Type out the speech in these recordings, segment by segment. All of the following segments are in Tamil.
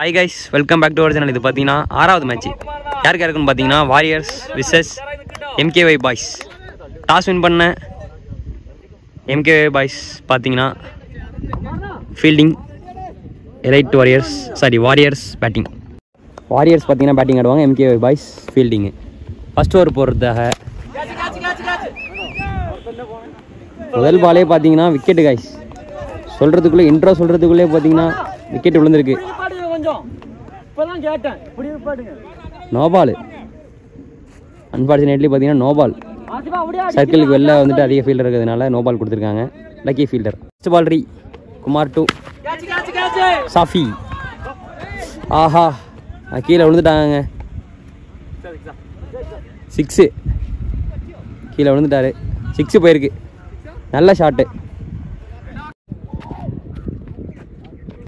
Hi guys, welcome back to our channel. இது பாத்தீங்கன்னா ஆறாவது மேட்ச். யாருக்கு இருக்குன்னு பாத்தீங்கன்னா warriors vs MKY boys. Toss win பண்ண MKY பாய்ஸ் பாத்தீங்கன்னா fielding, elite warriors batting. Warriors பாத்தீங்கன்னா பேட்டிங் ஆடுவாங்க, MKY boys fielding. First over போறதாக முதல் பாலே பாத்தீங்கன்னா விக்கெட் गाइस. சொல்றதுக்குள்ள இன்ட்ரோ சொல்றதுக்குள்ளே பாத்தீங்கன்னா விக்கெட் விழுந்திருக்கு. No ball. அன்பார்ச்சுனேட்லி பார்த்தீங்கன்னா நோ பால். சர்க்கிளுக்கு வெளில வந்துட்டு அதிக ஃபீல்டர் இருக்கிறதுனால நோ பால் கொடுத்துருக்காங்க. Lucky fielder. First ball Kumar to Shafi. ஆஹா, கீழே விழுந்துட்டாங்க. 6 கீழே விழுந்துட்டாரு. 6 போயிருக்கு. நல்ல ஷாட்டு.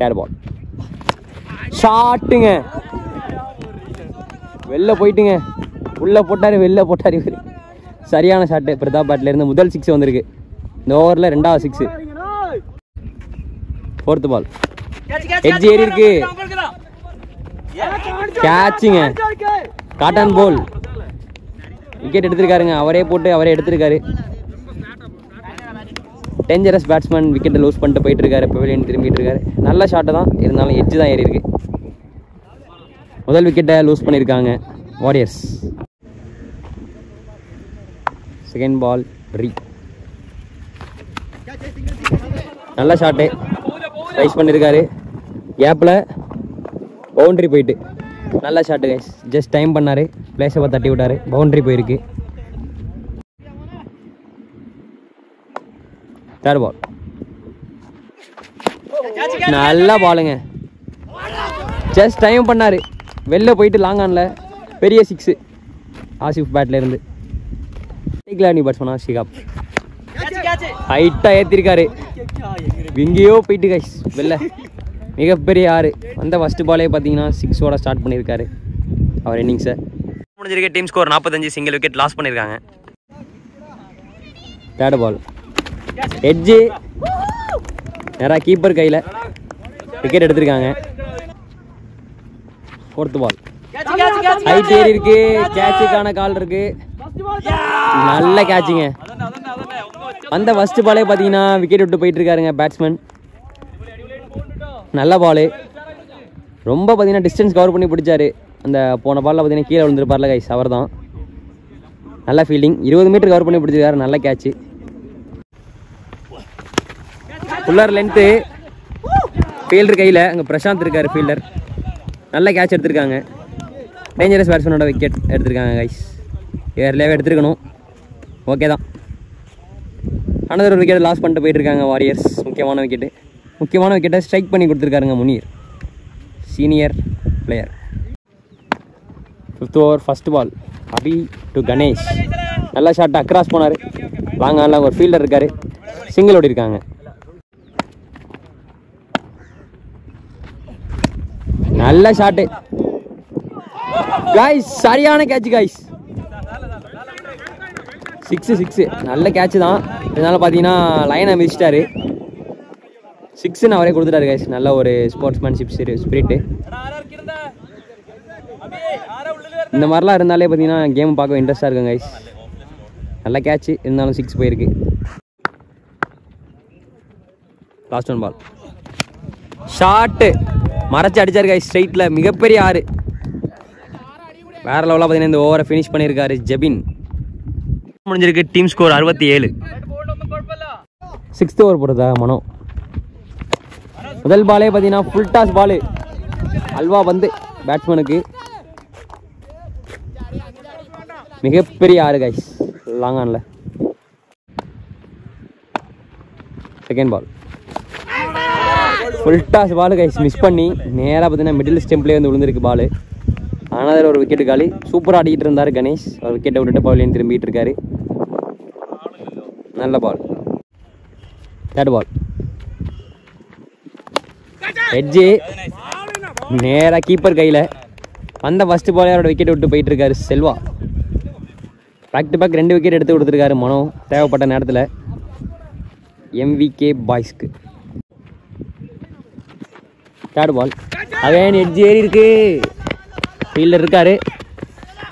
தேர்ட் பால் ஷாட்டுங்க. வெளில போயிட்டுங்க. உள்ளே போட்டார், வெளில போட்டார். இவர் சரியான ஷாட்டு. பிரதாப் பேட்லேருந்து முதல் 6 வந்திருக்கு இந்த ஓவரில். ரெண்டாவது 6. ஃபோர்த் பால் எட்ஜ் ஏறி இருக்கு. கேட்சுங்க. காட்டன் போல். விக்கெட் எடுத்திருக்காருங்க. அவரே போட்டு அவரே எடுத்திருக்காரு. டேஞ்சரஸ் பேட்ஸ்மேன் விக்கெட்டை லூஸ் பண்ணிட்டு போயிட்டு இருக்காரு. பெவிலியன் திரும்பிட்டு இருக்காரு. நல்ல ஷாட்டு தான், இருந்தாலும் எட்ஜ் தான் ஏறி இருக்கு. முதல் விக்கெட்டை லூஸ் பண்ணியிருக்காங்க வாரியர்ஸ். செகண்ட் பால் நல்ல ஷாட்டு. ரைஸ் பண்ணியிருக்காரு. கேப்பில் பவுண்ட்ரி போயிட்டு நல்ல ஷாட்டு கைஸ். ஜஸ்ட் டைம் பண்ணார். பிளேஸை தட்டி விட்டார். பவுண்ட்ரி போயிருக்கு. தேர்ட் பால் நல்ல பாலுங்க. ஜஸ்ட் டைம் பண்ணார். வெளில போயிட்டு லாங் ஆனில் பெரிய 6 ஆசிஃப் பேட்லேருந்து. கிளானி பேட்ஸ்மனா ஷிகாப் ஹைட்டாக ஏற்றிருக்காரு. எங்கேயோ போயிட்டு கைஸ் வெளில. மிகப்பெரிய 6. அந்த ஃபஸ்ட்டு பாலே பார்த்தீங்கன்னா 6ஓட ஸ்டார்ட் பண்ணியிருக்காரு அவர் இன்னிங்ஸை. முடிஞ்சிருக்க team score 45. Single wicket loss பண்ணியிருக்காங்க. தேர்ட் பால் எட்ஜு நேராக கீப்பர் கையில் விக்கெட் எடுத்திருக்காங்க. ஃபோர்த் பால் ஹைட் ஏறி இருக்கு. கேட்சுக்கான கால் இருக்கு. நல்ல கேட்சுங்க. அந்த ஃபர்ஸ்ட் பாலே பார்த்தீங்கன்னா விக்கெட் விட்டு போயிட்டு இருக்காருங்க பேட்ஸ்மேன். நல்ல பாலு. ரொம்ப பார்த்தீங்கன்னா டிஸ்டன்ஸ் கவர் பண்ணி பிடிச்சாரு. அந்த போன பாலில் பார்த்தீங்கன்னா கீழே விழுந்துருப்பார்ல கைஸ், அவர் தான். நல்ல ஃபீல்டிங். 20 மீட்டர் கவர் பண்ணி பிடிச்சிருக்காரு. நல்ல கேட்சு. Fuller length. ஃபீல்டர் கையில் அங்கே பிரசாந்த் இருக்கார் ஃபீல்டர். நல்ல கேட்ச் எடுத்திருக்காங்க. டேஞ்சரஸ் பேட்ஸ்மேனோட விக்கெட் எடுத்திருக்காங்க கைஸ். ஏர்லேயே எடுத்துருக்கணும். ஓகே தான். அனதர் ஒரு விக்கெட் லாஸ் பண்ணிட்டு போயிட்டு இருக்காங்க வாரியர்ஸ். முக்கியமான விக்கெட்டை ஸ்ட்ரைக் பண்ணி கொடுத்துருக்காருங்க Munir, senior player. 5th over first ball Abhi to Ganesh. நல்ல ஷாட். அக்ராஸ் போனார். லாங் ஆனில் ஒரு ஃபீல்டர் இருக்கார். சிங்கிள் ஓடி இருக்காங்க. நல்ல ஷாட்டு गाइस. சரியான கேட்ச் गाइस. 6 நல்ல கேட்ச் தான். இதனால பார்த்தீங்கன்னா லைனை மிதிச்சிட்டாரு. 6ன்னு அவரே கொடுத்துட்டாரு गाइस. நல்ல ஒரு ஸ்போர்ட்ஸ்மேன்ஷிப் ஸ்பிரிட்டு. இந்த மாதிரிலாம் இருந்தாலே பார்த்தீங்கன்னா கேம் பார்க்க இன்ட்ரெஸ்டாக இருக்கும் गाइस. நல்ல கேட்ச், இருந்தாலும் 6 போயிருக்கு. Last one ball shot. மறைச்சு அடிச்சாரு கைஸ் ஸ்ட்ரைட்டில். மிகப்பெரிய 6. வேற லெவலாக பார்த்தீங்கன்னா இந்த ஓவரை ஃபினிஷ் பண்ணியிருக்காரு ஜெபின். முடிஞ்சிருக்கு டீம் ஸ்கோர் 67. 6th ஓவர் போடுறதா மனோ. முதல் பாலே பார்த்தீங்கன்னா ஃபுல் டாஸ் பாலு. அல்வா பந்து பேட்ஸ்மேனுக்கு. மிகப்பெரிய 6 கைஸ் லாங் ஆனில். Second ball full toss ball guys. Miss பண்ணி நேராக பார்த்தீங்கன்னா மிடில் ஸ்டெம்ப்லேயே வந்து விழுந்திருக்கு பால். ஆனால் அதில் ஒரு விக்கெட்டு காலி. சூப்பராக ஆடிக்கிட்டு இருந்தார் கணேஷ். ஒரு விக்கெட்டை விட்டுட்டு பவுலியன் திரும்பிட்டு இருக்காரு. நல்ல பால். தேர்ட் பால் எட்ஜு நேராக கீப்பர் கையில். அந்த ஃபஸ்ட்டு பாலே அவரோட விக்கெட்டை விட்டு போயிட்டு இருக்காரு Selva. Back to back 2 wicket எடுத்து கொடுத்துருக்காரு மனோ தேவைப்பட்ட நேரத்தில். MVK பாய்ஸ்க்கு. தேர்ட் பால் அகைன் எட்ஜ் ஏறி இருக்கு. ஃபீல்டர் இருக்காரு,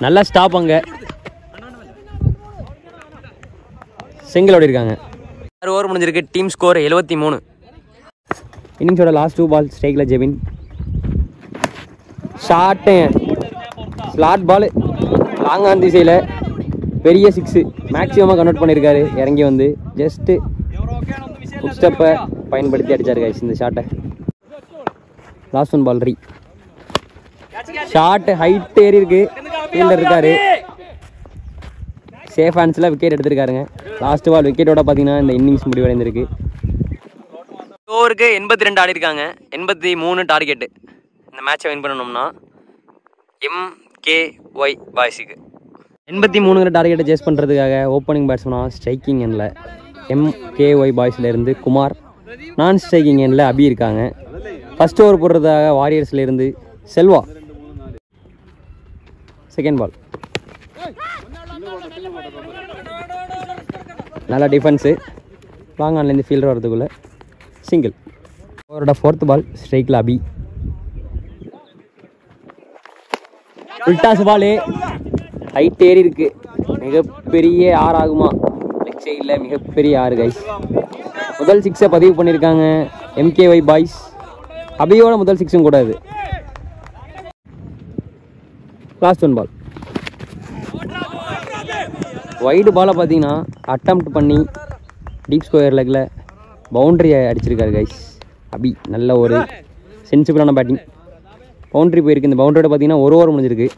நல்லா ஸ்டாப். அங்கே சிங்கிள் ஓடி இருக்காங்க. 6 ஓவர் முடிஞ்சிருக்கு. Team score 73. இன்னிங்ஸோட லாஸ்ட் 2 பால். ஸ்ட்ரைக்கில் Jebin shot, slot ball, long on திசையில் பெரிய 6 மேக்ஸிமமாக கன்வெர்ட் பண்ணியிருக்காரு. இறங்கி வந்து ஜஸ்ட்டு ஃபுட் ஸ்டெப்பை பயன்படுத்தி அடித்தார் கைஸ் இந்த ஷாட்டை. லாஸ்ட் 1 பால். ஷாட்டு ஹைட் ஏறி இருக்கு. ஃபீல்டர் இருக்காரு, சேஃப் ஹேண்ட்ஸில் விக்கெட் எடுத்திருக்காருங்க. லாஸ்ட் பால் விக்கெட்டோட பார்த்தீங்கன்னா இந்த இன்னிங்ஸ் முடிவடைந்திருக்கு. ஓவருக்கு 82 ஆடி இருக்காங்க. 83 டார்கெட்டு. இந்த மேட்சை வின் பண்ணணும்னா MKY பாய்ஸுக்கு 83 டார்கெட்டை சேஸ் பண்ணுறதுக்காக ஓப்பனிங் பேட்ஸ்மனாக ஸ்ட்ரைக்கிங் எண்ணில் MKY பாய்ஸ்லேருந்து குமார், நான் ஸ்ட்ரைக்கிங் எண்ணில் அபி இருக்காங்க. ஃபஸ்ட் ஓவர் போடுறதாக வாரியர்ஸ்லேருந்து செல்வா. செகண்ட் பால் நல்லா டிஃபென்ஸு, லாங் ஆன்லேருந்து ஃபீல்டர் வரதுக்குள்ளே சிங்கிள். ஓவரோட 4th பால். ஸ்ட்ரைக்கில் அபி, உல்டாஸ் பாலு, ஹைட் ஏறி இருக்கு. மிகப்பெரிய 6 ஆகுமா? லெக் சைடில் மிகப்பெரிய 6 கைஸ். முதல் 6 பதிவு பண்ணியிருக்காங்க MKY பாய்ஸ். அபியோட முதல் 6 கூட இது. லாஸ்ட் 1 பால். வைடு பாலை பார்த்தீங்கன்னா அட்டம்ப்ட் பண்ணி டீப் ஸ்கொயர் லெக்கில் பவுண்ட்ரியை அடிச்சிருக்காரு கைஸ் அபி. நல்ல ஒரு சென்சிபிளான பேட்டிங். பவுண்ட்ரி போயிருக்கு. இந்த பவுண்டரியோட பார்த்தீங்கன்னா 1 ஓவர் முடிஞ்சிருக்கு.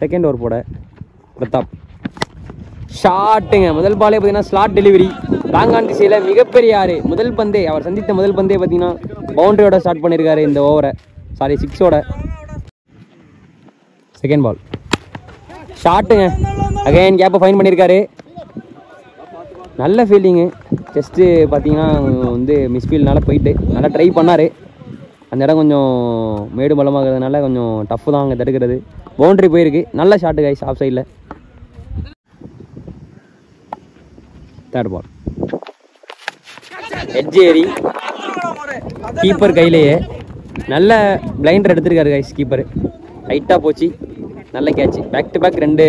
செகண்ட் ஓவர் போட பிரதாப் ஷாட்டுங்க. முதல் பாலே பார்த்தீங்கன்னா ஸ்லாட் டெலிவரி, லாங் ஆன் திசையில் மிகப்பெரிய 6. முதல் பந்தே அவர் சந்தித்த முதல் பந்தே பார்த்தீங்கன்னா பவுண்டரியோட ஸ்டார்ட் பண்ணியிருக்காரு இந்த ஓவரை, சாரி 6ஓட. செகண்ட் பால் ஷாட்டுங்க. அகைன் கேப்பை ஃபைன் பண்ணியிருக்காரு. நல்ல ஃபீல்டிங்கு. ஜஸ்ட்டு பார்த்தீங்கன்னா வந்து மிஸ்ஃபீல்ட்னால போயிட்டு நல்லா ட்ரை பண்ணார். அந்த இடம் கொஞ்சம் மேடு பலமாகிறதுனால கொஞ்சம் டஃப்பு தான் அங்கே தடுக்கிறது. பவுண்ட்ரி போயிருக்கு. நல்ல ஷாட்டு கைஸ் ஆஃப் சைடில். தேர்ட் பால் எட்ஜ் ஏறி கீப்பர் கையிலேயே நல்ல பிளைண்டர் எடுத்திருக்காரு கைஸ் கீப்பர். ஹைட்டாக போச்சு, நல்ல கேட்ச். பேக் டு பேக் 2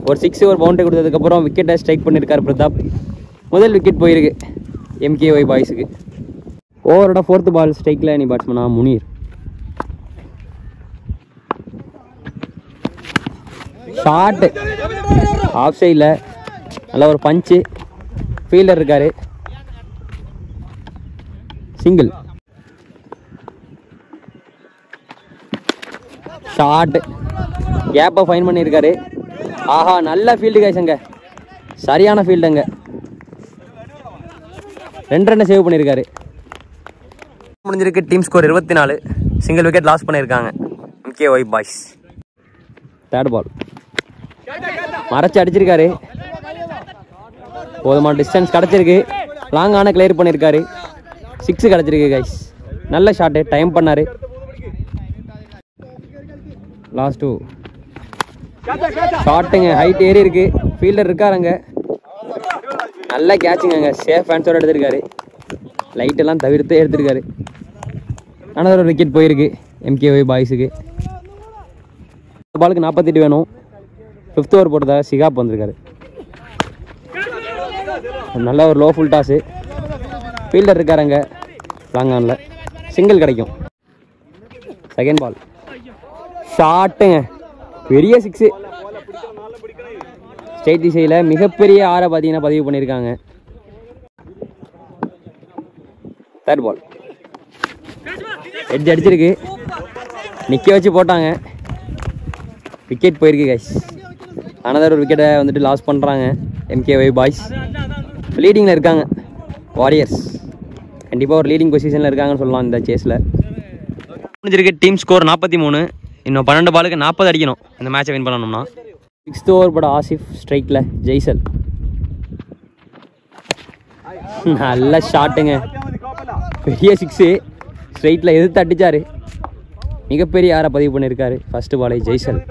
ஒரு 6 ஒரு பவுண்டரி கொடுத்ததுக்கப்புறம் விக்கெட்டை ஸ்ட்ரைக் பண்ணியிருக்காரு பிரதாப். முதல் விக்கெட் போயிருக்கு MKY பாய்ஸுக்கு. ஓவரோட 4th ball. ஸ்ட்ரைக்கில் நீ பேட்ஸ்மனா முனீர். ஷாட்டு ஆஃப் சைடில் நல்ல ஒரு பஞ்சு. ஃபீல்டர் இருக்காரு, சிங்கிள். ஷாட்டு கேப்பை ஃபைன் பண்ணியிருக்காரு. ஆஹா, நல்ல ஃபீல்டு கைஸ். அங்கே சரியான ஃபீல்டுங்க. 2 ரன்னை சேவ் பண்ணியிருக்காரு. முடிஞ்சிருக்கு. Team score 24. Single wicket loss பண்ணியிருக்காங்க MKY பாய்ஸ். தேர்ட் பால் மறைச்சு அடிச்சிருக்காரு. போதுமான டிஸ்டன்ஸ் கிடச்சிருக்கு. லாங் ஆன கிளியர் பண்ணியிருக்காரு. 6 கிடச்சிருக்கு கைஸ். நல்ல ஷாட்டு, டைம் பண்ணார். லாஸ்ட் 2 ஷாட்டுங்க. ஹைட் ஏறி இருக்கு. ஃபீல்டர் இருக்காருங்க. நல்ல கேட்சுங்க. அங்கே சேஃப் ஹேண்ட்ஸோடு எடுத்திருக்காரு. லைட்டெல்லாம் தவிர்த்து எடுத்திருக்காரு. ஆனால் ஒரு விக்கெட் போயிருக்கு MKY பாய்ஸுக்கு. பாலுக்கு 48 வேணும். 5th ஓவர் போட்டதாக சிகாப் வந்திருக்காரு. நல்ல ஒரு லோ ஃபுல் டாஸு. ஃபீல்டர் இருக்காருங்க லாங் ஆனில். சிங்கிள் கிடைக்கும். செகண்ட் பால் ஷாட்டுங்க. பெரிய 6 ஸ்ட்ரைட் திசையில் மிகப்பெரிய 6 பார்த்தீங்கன்னா பதிவு பண்ணியிருக்காங்க. தேர்ட் பால் எட்ஜ் அடிச்சிருக்கு. நிற்க வச்சு போட்டாங்க. விக்கெட் போயிருக்கு கைஸ். அனதர் ஒரு விக்கெட்டை வந்துட்டு லாஸ் பண்ணுறாங்க MKY பாய்ஸ். லீடிங்கில் இருக்காங்க வாரியர்ஸ். கண்டிப்பாக ஒரு லீடிங் பொசிஷனில் இருக்காங்கன்னு சொல்லலாம் இந்த சேஸில். முடிஞ்சிருக்கு. Team score 43. இன்னும் 12 பாலுக்கு 40 அடிக்கணும் இந்த மேட்சை வின் பண்ணணும்னா. 6th ஓவர் போட ஆசிஃப். ஸ்ட்ரைக்கில் ஜெய்சல். நல்ல ஷாட்டுங்க. பெரிய 6 ஸ்ட்ரைட்டில் எதிர்த்து அடித்தார். மிகப்பெரிய 6 பதிவு பண்ணியிருக்காரு. ஃபஸ்ட்டு பாலை ஜெய்சல்.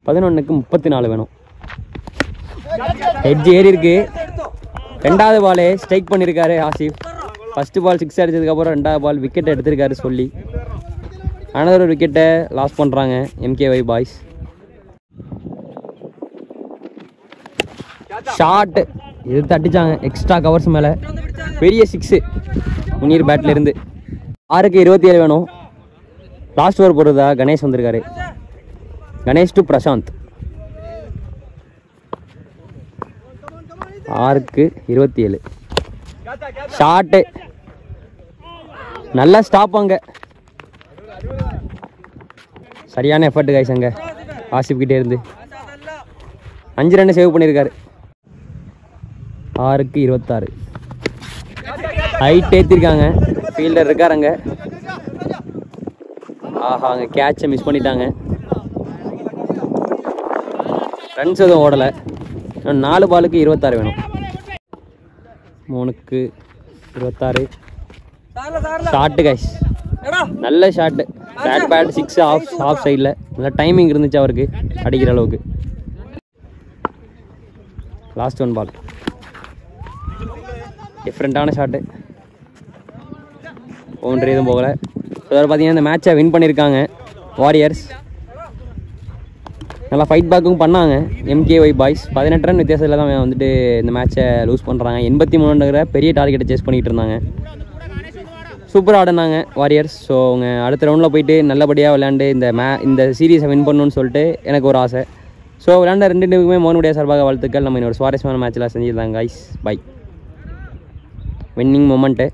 11க்கு 34 வேணும். ஹெட்ஜ் ஏறி இருக்கு. 2வது பாலே ஸ்ட்ரைக் பண்ணியிருக்காரு ஆசிஃப். ஃபஸ்ட்டு பால் 6 அடிச்சதுக்கப்புறம் 2வது பால் விக்கெட் எடுத்திருக்காரு சொல்லி. ஆனால் ஒரு விக்கெட்டை லாஸ் பண்ணுறாங்க MKY பாய்ஸ். ஷார்ட்டு இது தட்டிச்சாங்க எக்ஸ்ட்ரா கவர்ஸ் மேலே. பெரிய 6 முனீர் பேட்லேருந்து. 6க்கு 27 வேணும். லாஸ்ட் ஓவர் போடுறதா கணேஷ் வந்திருக்காரு. கணேஷ் டு பிரசாந்த். 6க்கு 27. ஷார்ட்டு நல்லா ஸ்டாப் அங்கே. சரியான எஃபர்ட் கைஸ் அங்கே ஆசிப் கிட்டே இருந்து. 5 ரன் சேவ் பண்ணியிருக்காரு. 6க்கு 26. ஹைட் ஏற்றிருக்காங்க. ஃபீல்டர் இருக்கார் அங்கே. ஆஹா அங்கே கேட்சை மிஸ் பண்ணிட்டாங்க. ரன்ஸ் எதுவும் ஓடலை. 4 பாலுக்கு 26 வேணும். 3க்கு 26. ஷார்ட்டு கைஸ் நல்ல ஷார்ட்டு. பேட் 6 ஆஃப் சைடில் நல்ல டைமிங் இருந்துச்சு அவருக்கு அடிக்கிற அளவுக்கு. லாஸ்ட் 1 பால் டிஃப்ரெண்ட்டான ஷாட்டு. பவுண்டரி எதுவும் போகலை. அதில் பார்த்தீங்கன்னா இந்த மேட்சை வின் பண்ணியிருக்காங்க வாரியர்ஸ். நல்லா ஃபைட் பேக்கும் பண்ணாங்க MKY பாய்ஸ். 18 ரன் வித்தியாசத்தில் தான் வந்துட்டு இந்த மேட்சை லூஸ் பண்ணுறாங்க. 83 பெரிய டார்கெட்டை சேஸ் பண்ணிகிட்டு இருந்தாங்க. சூப்பராக ஆடினாங்க வாரியர்ஸ். ஸோ அவங்க அடுத்த ரவுண்டில் போயிட்டு நல்லபடியாக விளையாண்டு இந்த சீரீஸை வின் பண்ணணும்னு சொல்லிட்டு எனக்கு ஒரு ஆசை. ஸோ விளையாண்ட 2 டீமுக்குமே மோனுடைய சார்பாக வாழ்த்துக்கள். நம்ம இன்னொரு சுவாரஸ்யமான மேட்செலாம் செஞ்சுருந்தாங்க கைஸ். By winning moment.